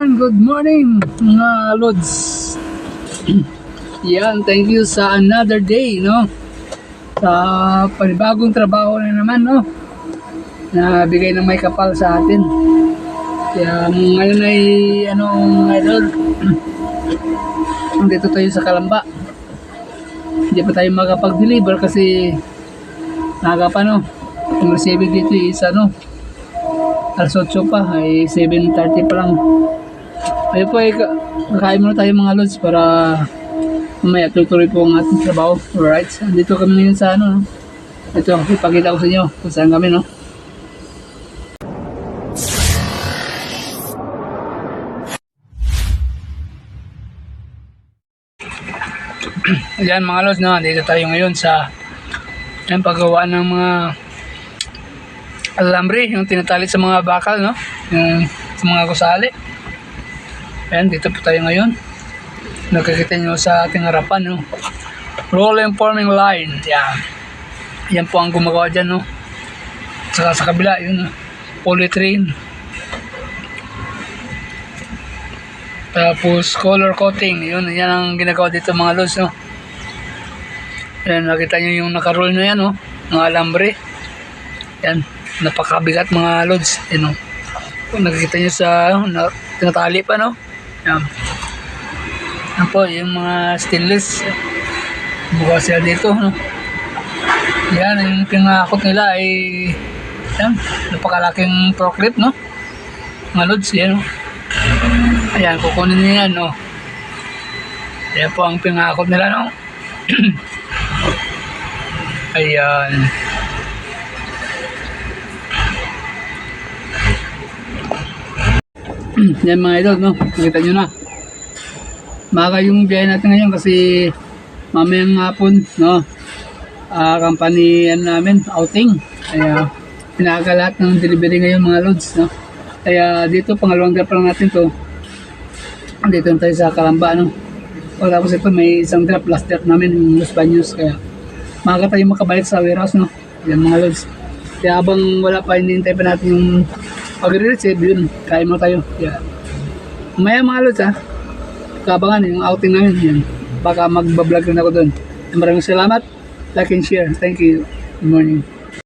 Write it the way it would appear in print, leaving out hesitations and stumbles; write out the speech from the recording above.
Good morning mga Lods. Yan, thank you sa another day, no? Sa panibagong trabaho na naman, no? Na bigay ng may kapal sa atin. Kaya ngayon ay, idol? Dito tayo sa Kalamba. Hindi pa tayo makapag-deliver kasi naga pa, no? Yung receiving dito is, alas 8 pa, ay 7:30 pa lang. Ayun po, kakain muna tayo mga Lods para mamaya tuloy po ang ating trabaho. Alright, dito kami ngayon sa ito, ipakita ko sa inyo kung saan kami, no? Ayan mga Lods, no? Dito tayo ngayon sa paggawa ng mga alambre, yung tinatali sa mga bakal, no? Yung sa mga gusali. Ayan, dito po tayo ngayon. Nakikita nyo sa ating harapan, no? Rolling forming line. Yan. Yan po ang gumagawa dyan, no? Saka sa kabila, yun, no? Polythene. Tapos color coating. Yun, yan ang ginagawa dito mga Lods, no? Ayan, nakita nyo yung nakaroll na yan, no? Ng alambre. Yan. Napakabigat mga Lods. Yan, no? Kung nakikita nyo sa, tinatali pa, no? Yan. Yan po, yung mga stainless. Bukas sila dito, no? Yan, yung pinakot nila ay yan, napakalaking forklift, no? Mga Lods, yan, no? Ayan, kukunin niya yan, no? Yan po ang pinakot nila, no? Ayan. Yan mga idol, no? Nakita nyo na. Maga yung biyahe natin ngayon kasi mamayang hapon, no? Company namin, outing. Kaya pinaga lahat ng delivery ngayon mga Lods, no? Kaya dito, pangalawang drop lang natin to. Dito tayo sa Kalamba, no? O tapos ito, may isang drop, last drop namin, yung Los Baños. Kaya maga tayo makabalik sa warehouse, no? Yan mga Lods. Kaya habang wala pa, hinihintay pa natin yung pag-receive, yun, kain mo tayo. Yeah. Maya mga Lods, kabangan yung outing namin, yun. Baka magbablog rin ako doon. Maraming salamat, like and share. Thank you. Good morning.